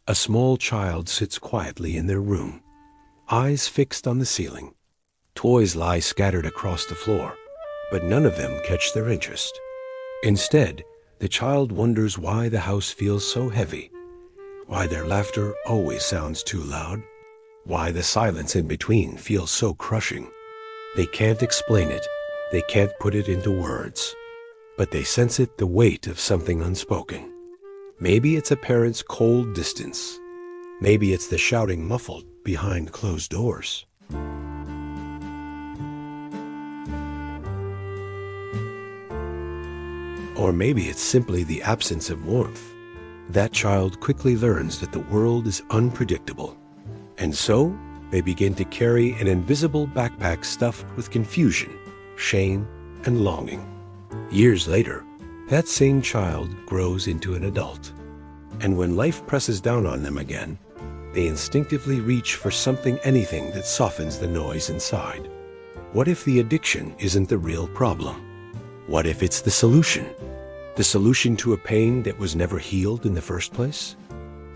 A small child sits quietly in their room, eyes fixed on the ceiling. Toys lie scattered across the floor, but none of them catch their interest. Instead, the child wonders why the house feels so heavy, why their laughter always sounds too loud, why the silence in between feels so crushing. They can't explain it, they can't put it into words, but they sense it, the weight of something unspoken. Maybe it's a parent's cold distance. Maybe it's the shouting muffled behind closed doors. Or maybe it's simply the absence of warmth. That child quickly learns that the world is unpredictable. And so, they begin to carry an invisible backpack stuffed with confusion, shame, and longing. Years later, that same child grows into an adult. And when life presses down on them again, they instinctively reach for something, anything that softens the noise inside. What if the addiction isn't the real problem? What if it's the solution? The solution to a pain that was never healed in the first place?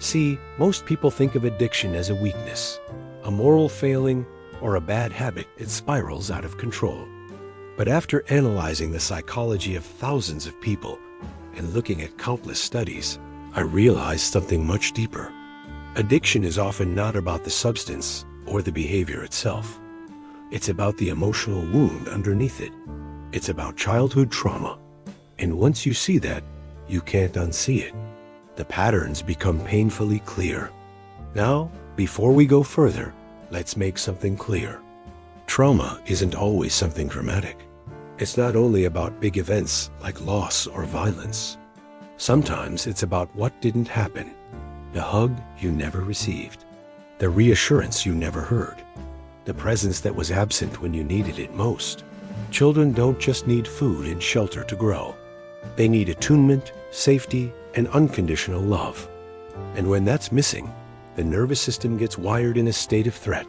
See, most people think of addiction as a weakness, a moral failing, or a bad habit that spirals out of control. But after analyzing the psychology of thousands of people and looking at countless studies, I realized something much deeper. Addiction is often not about the substance or the behavior itself. It's about the emotional wound underneath it. It's about childhood trauma. And once you see that, you can't unsee it. The patterns become painfully clear. Now, before we go further, let's make something clear. Trauma isn't always something dramatic. It's not only about big events like loss or violence. Sometimes it's about what didn't happen. The hug you never received. The reassurance you never heard. The presence that was absent when you needed it most. Children don't just need food and shelter to grow. They need attunement, safety, and unconditional love. And when that's missing, the nervous system gets wired in a state of threat.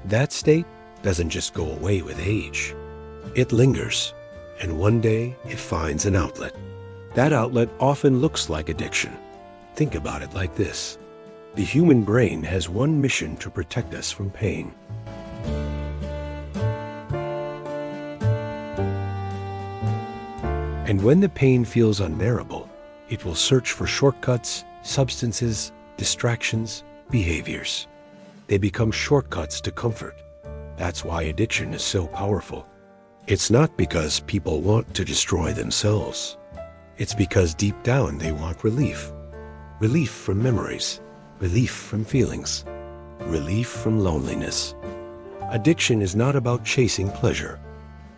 That state doesn't just go away with age. It lingers, and one day it finds an outlet. That outlet often looks like addiction. Think about it like this. The human brain has one mission: to protect us from pain. And when the pain feels unbearable, it will search for shortcuts, substances, distractions, behaviors. They become shortcuts to comfort. That's why addiction is so powerful. It's not because people want to destroy themselves. It's because deep down they want relief. Relief from memories, relief from feelings, relief from loneliness. Addiction is not about chasing pleasure.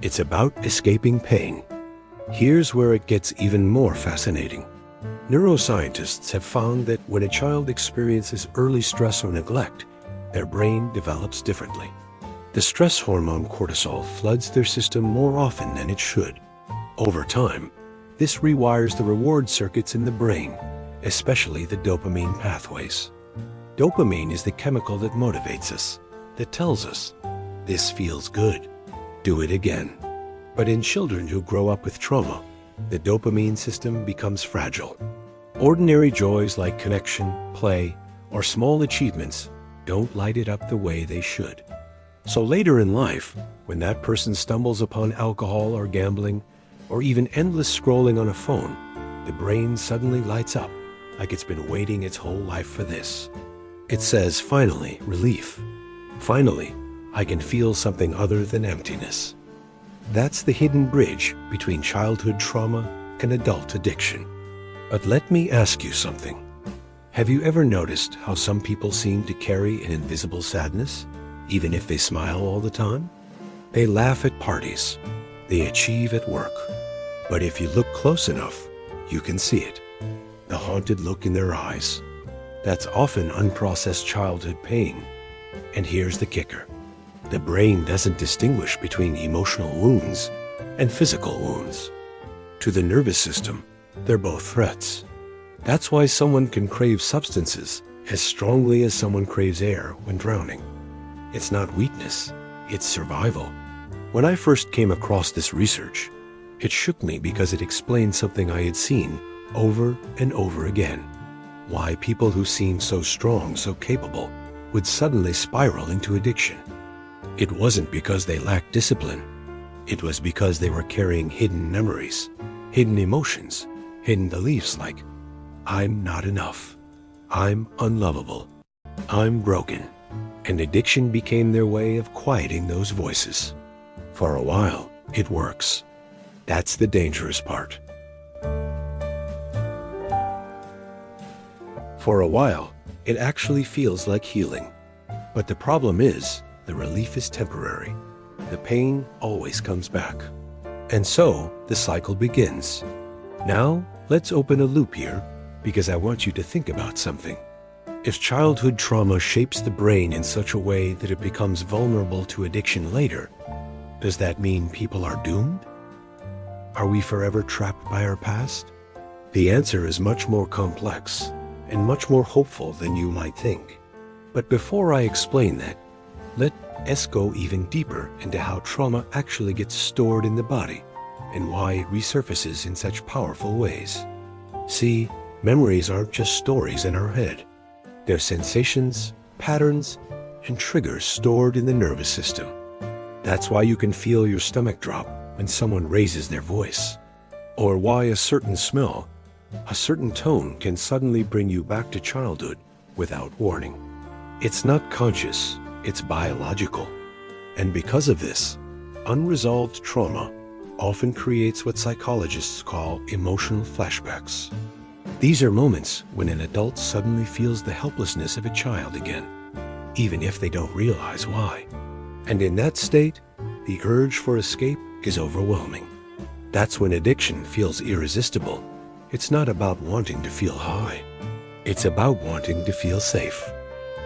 It's about escaping pain. Here's where it gets even more fascinating. Neuroscientists have found that when a child experiences early stress or neglect, their brain develops differently. The stress hormone cortisol floods their system more often than it should. Over time, this rewires the reward circuits in the brain, especially the dopamine pathways. Dopamine is the chemical that motivates us, that tells us, "This feels good. Do it again." But in children who grow up with trauma, the dopamine system becomes fragile. Ordinary joys like connection, play, or small achievements don't light it up the way they should. So later in life, when that person stumbles upon alcohol or gambling, or even endless scrolling on a phone, the brain suddenly lights up like it's been waiting its whole life for this. It says, finally, relief. Finally, I can feel something other than emptiness. That's the hidden bridge between childhood trauma and adult addiction. But let me ask you something. Have you ever noticed how some people seem to carry an invisible sadness, even if they smile all the time? They laugh at parties. They achieve at work. But if you look close enough, you can see it. The haunted look in their eyes. That's often unprocessed childhood pain. And here's the kicker. The brain doesn't distinguish between emotional wounds and physical wounds. To the nervous system, they're both threats. That's why someone can crave substances as strongly as someone craves air when drowning. It's not weakness, it's survival. When I first came across this research, it shook me because it explained something I had seen over and over again. why people who seemed so strong, so capable, would suddenly spiral into addiction. It wasn't because they lacked discipline. It was because they were carrying hidden memories, hidden emotions, hidden beliefs like, I'm not enough, I'm unlovable, I'm broken. And addiction became their way of quieting those voices. For a while, it works. That's the dangerous part. For a while, it actually feels like healing. But the problem is, the relief is temporary. The pain always comes back. And so, the cycle begins. Now, let's open a loop here, because I want you to think about something. If childhood trauma shapes the brain in such a way that it becomes vulnerable to addiction later, does that mean people are doomed? Are we forever trapped by our past? The answer is much more complex and much more hopeful than you might think. But before I explain that, let's go even deeper into how trauma actually gets stored in the body and why it resurfaces in such powerful ways. See, memories aren't just stories in our head. They're sensations, patterns, and triggers stored in the nervous system. That's why you can feel your stomach drop when someone raises their voice, or why a certain smell, a certain tone can suddenly bring you back to childhood without warning. It's not conscious, it's biological. And because of this, unresolved trauma often creates what psychologists call emotional flashbacks. These are moments when an adult suddenly feels the helplessness of a child again, even if they don't realize why. And in that state, the urge for escape is overwhelming. That's when addiction feels irresistible. It's not about wanting to feel high. It's about wanting to feel safe.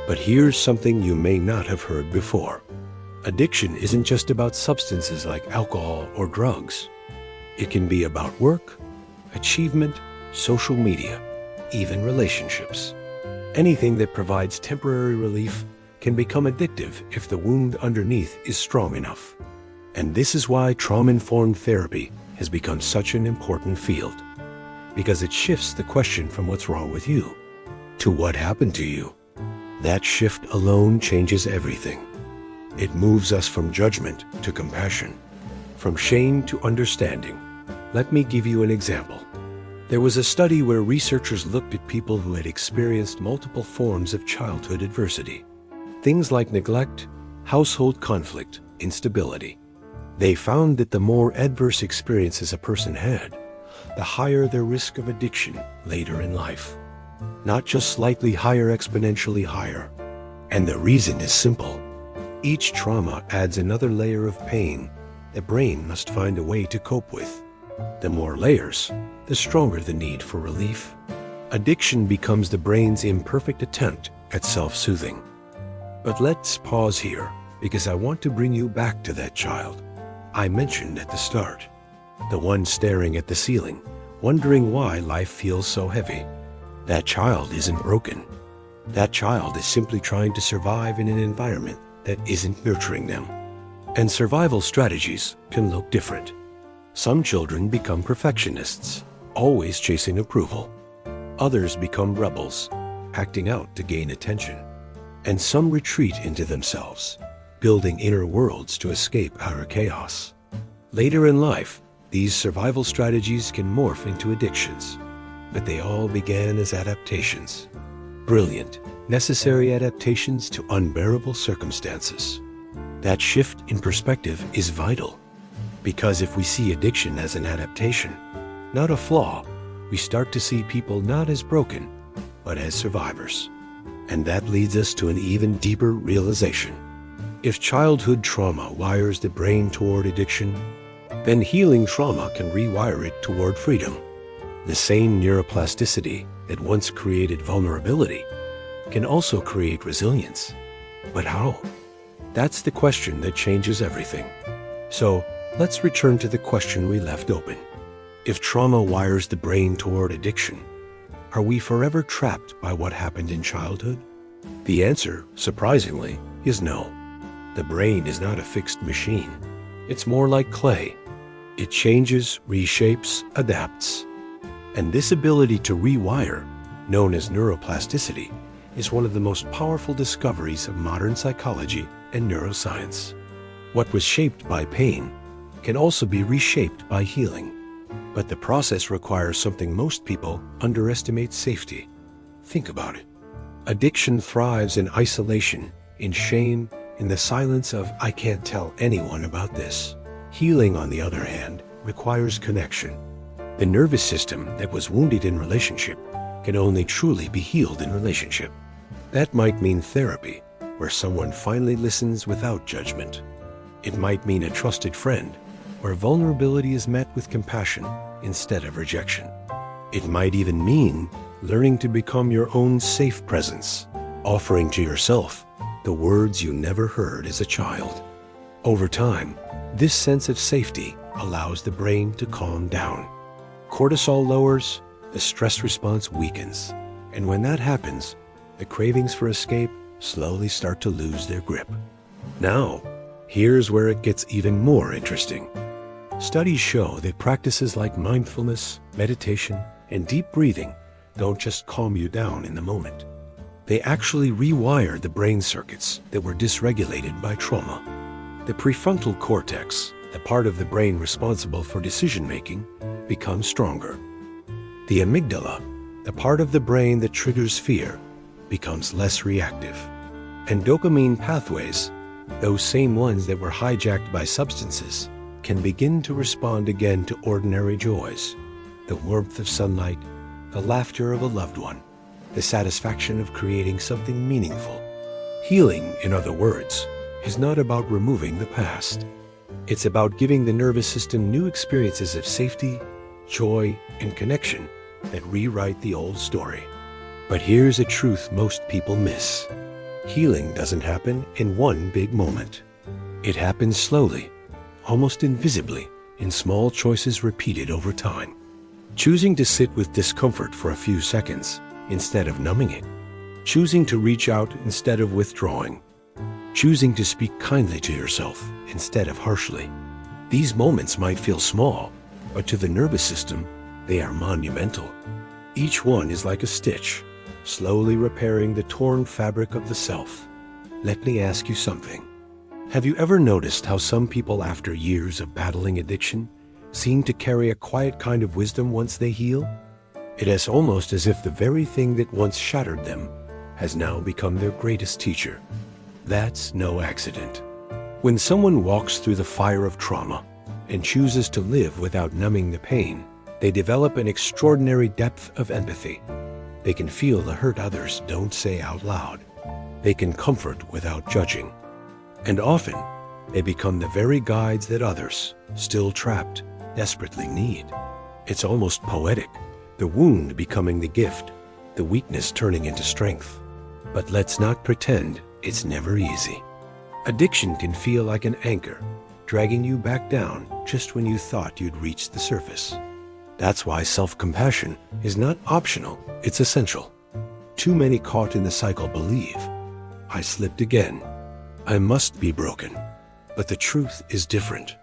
But here's something you may not have heard before. Addiction isn't just about substances like alcohol or drugs. It can be about work, achievement, social media, even relationships. Anything that provides temporary relief can become addictive if the wound underneath is strong enough. And this is why trauma-informed therapy has become such an important field. Because it shifts the question from what's wrong with you to what happened to you. That shift alone changes everything. It moves us from judgment to compassion, from shame to understanding. Let me give you an example. There was a study where researchers looked at people who had experienced multiple forms of childhood adversity. Things like neglect, household conflict, instability. They found that the more adverse experiences a person had, the higher their risk of addiction later in life. Not just slightly higher, exponentially higher. And the reason is simple. Each trauma adds another layer of pain the brain must find a way to cope with. The more layers, the stronger the need for relief. Addiction becomes the brain's imperfect attempt at self-soothing. But let's pause here, because I want to bring you back to that child I mentioned at the start. The one staring at the ceiling, wondering why life feels so heavy. That child isn't broken. That child is simply trying to survive in an environment that isn't nurturing them. And survival strategies can look different. Some children become perfectionists, always chasing approval. Others become rebels, acting out to gain attention. And some retreat into themselves, building inner worlds to escape outer chaos. Later in life, these survival strategies can morph into addictions, but they all began as adaptations. Brilliant, necessary adaptations to unbearable circumstances. That shift in perspective is vital, because if we see addiction as an adaptation, not a flaw, we start to see people not as broken, but as survivors. And that leads us to an even deeper realization. If childhood trauma wires the brain toward addiction, then healing trauma can rewire it toward freedom. The same neuroplasticity that once created vulnerability can also create resilience. But how? That's the question that changes everything. So let's return to the question we left open. If trauma wires the brain toward addiction, are we forever trapped by what happened in childhood? The answer, surprisingly, is no. The brain is not a fixed machine. It's more like clay. It changes, reshapes, adapts. And this ability to rewire known as neuroplasticity, is one of the most powerful discoveries of modern psychology and neuroscience. What was shaped by pain can also be reshaped by healing. But the process requires something most people underestimate: safety. Think about it. Addiction thrives in isolation, in shame, in the silence of "I can't tell anyone about this." Healing, on the other hand, requires connection. The nervous system that was wounded in relationship can only truly be healed in relationship. That might mean therapy, where someone finally listens without judgment. It might mean a trusted friend, where vulnerability is met with compassion instead of rejection. It might even mean learning to become your own safe presence, offering to yourself the words you never heard as a child. Over time, this sense of safety allows the brain to calm down. Cortisol lowers, the stress response weakens, and when that happens, the cravings for escape slowly start to lose their grip. Now, here's where it gets even more interesting. Studies show that practices like mindfulness, meditation, and deep breathing don't just calm you down in the moment. They actually rewire the brain circuits that were dysregulated by trauma. The prefrontal cortex, the part of the brain responsible for decision-making, becomes stronger. The amygdala, the part of the brain that triggers fear, becomes less reactive. And dopamine pathways, those same ones that were hijacked by substances, can begin to respond again to ordinary joys: the warmth of sunlight, the laughter of a loved one, the satisfaction of creating something meaningful. Healing, in other words, is not about removing the past. It's about giving the nervous system new experiences of safety, joy, and connection that rewrite the old story. But here's a truth most people miss. Healing doesn't happen in one big moment. It happens slowly, almost invisibly, in small choices repeated over time. Choosing to sit with discomfort for a few seconds instead of numbing it. Choosing to reach out instead of withdrawing. Choosing to speak kindly to yourself instead of harshly. These moments might feel small, but to the nervous system, they are monumental. Each one is like a stitch, slowly repairing the torn fabric of the self. Let me ask you something. Have you ever noticed how some people, after years of battling addiction, seem to carry a quiet kind of wisdom once they heal? It is almost as if the very thing that once shattered them has now become their greatest teacher. That's no accident. When someone walks through the fire of trauma and chooses to live without numbing the pain, they develop an extraordinary depth of empathy. They can feel the hurt others don't say out loud. They can comfort without judging. And often, they become the very guides that others, still trapped, desperately need. It's almost poetic, the wound becoming the gift, the weakness turning into strength. But let's not pretend it's never easy. Addiction can feel like an anchor, dragging you back down just when you thought you'd reached the surface. That's why self-compassion is not optional, it's essential. Too many caught in the cycle believe, "I slipped again. I must be broken." But the truth is different.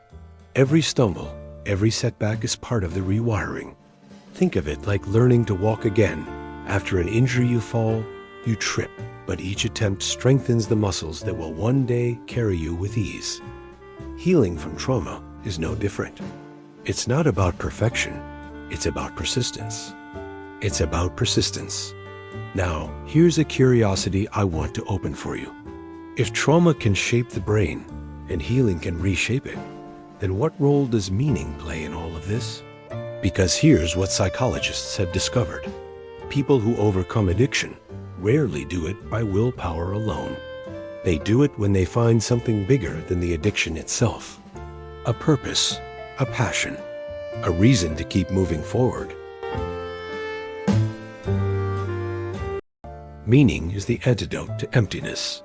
Every stumble, every setback is part of the rewiring. Think of it like learning to walk again. After an injury you fall, you trip, but each attempt strengthens the muscles that will one day carry you with ease. Healing from trauma is no different. It's not about perfection, it's about persistence. It's about persistence. Now, here's a curiosity I want to open for you. If trauma can shape the brain and healing can reshape it, then what role does meaning play in all of this? Because here's what psychologists have discovered. People who overcome addiction rarely do it by willpower alone. They do it when they find something bigger than the addiction itself. A purpose, a passion, a reason to keep moving forward. Meaning is the antidote to emptiness.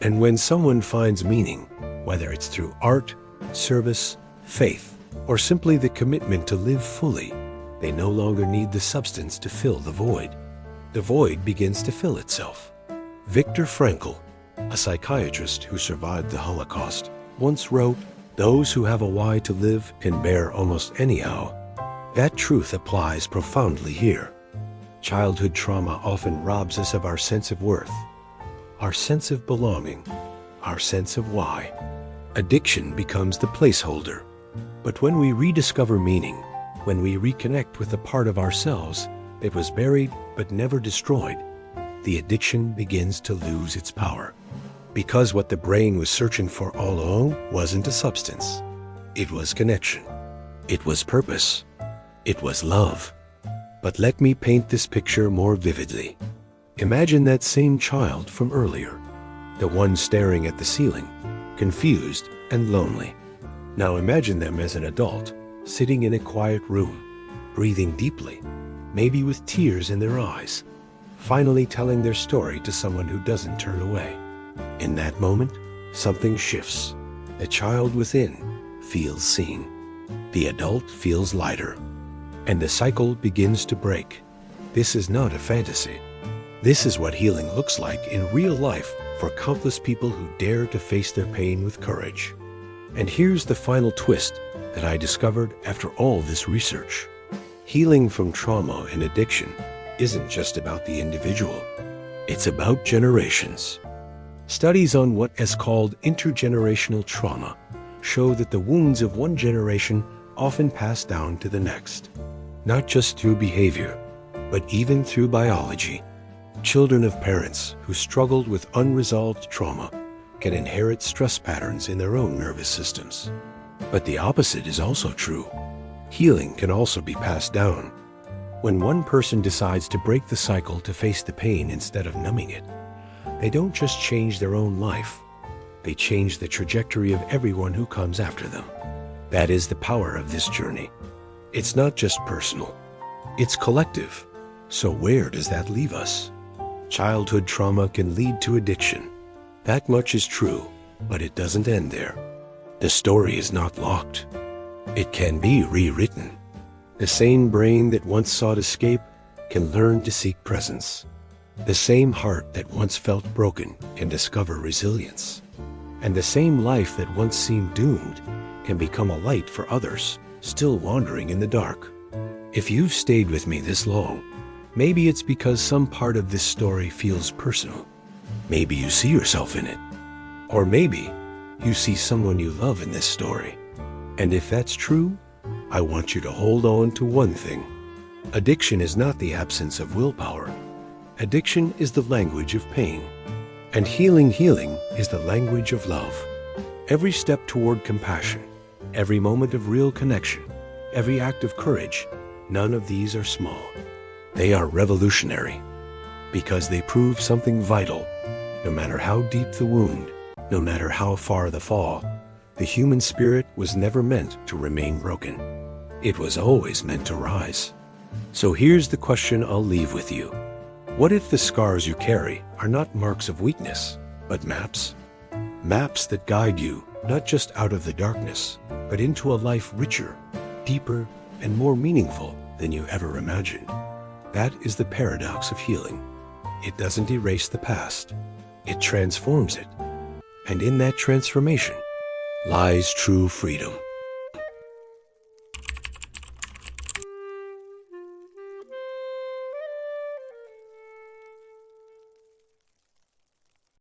And when someone finds meaning, whether it's through art, service, faith, or simply the commitment to live fully, they no longer need the substance to fill the void. The void begins to fill itself. Viktor Frankl, a psychiatrist who survived the Holocaust, once wrote, "Those who have a why to live can bear almost anyhow." That truth applies profoundly here. Childhood trauma often robs us of our sense of worth, our sense of belonging, our sense of why. Addiction becomes the placeholder. But when we rediscover meaning, when we reconnect with the part of ourselves that was buried but never destroyed, the addiction begins to lose its power. Because what the brain was searching for all along wasn't a substance. It was connection. It was purpose. It was love. But let me paint this picture more vividly. Imagine that same child from earlier, the one staring at the ceiling, confused and lonely. Now imagine them as an adult, sitting in a quiet room, breathing deeply, maybe with tears in their eyes, finally telling their story to someone who doesn't turn away. In that moment, something shifts. The child within feels seen. The adult feels lighter. And the cycle begins to break. This is not a fantasy. This is what healing looks like in real life for countless people who dare to face their pain with courage. And here's the final twist that I discovered after all this research. Healing from trauma and addiction isn't just about the individual. It's about generations. Studies on what is called intergenerational trauma show that the wounds of one generation often pass down to the next. Not just through behavior, but even through biology. Children of parents who struggled with unresolved trauma can inherit stress patterns in their own nervous systems. But the opposite is also true. Healing can also be passed down. When one person decides to break the cycle to face the pain instead of numbing it, they don't just change their own life, they change the trajectory of everyone who comes after them. That is the power of this journey. It's not just personal, it's collective. So where does that leave us? Childhood trauma can lead to addiction. That much is true, but it doesn't end there. The story is not locked. It can be rewritten. The same brain that once sought escape can learn to seek presence. The same heart that once felt broken can discover resilience. And the same life that once seemed doomed can become a light for others still wandering in the dark. If you've stayed with me this long, maybe it's because some part of this story feels personal. Maybe you see yourself in it. Or maybe you see someone you love in this story. And if that's true, I want you to hold on to one thing. Addiction is not the absence of willpower. Addiction is the language of pain. And healing is the language of love. Every step toward compassion, every moment of real connection, every act of courage, none of these are small. They are revolutionary because they prove something vital. No matter how deep the wound, no matter how far the fall, the human spirit was never meant to remain broken. It was always meant to rise. So here's the question I'll leave with you. What if the scars you carry are not marks of weakness, but maps? Maps that guide you not just out of the darkness, but into a life richer, deeper, and more meaningful than you ever imagined. That is the paradox of healing. It doesn't erase the past. It transforms it. And in that transformation lies true freedom.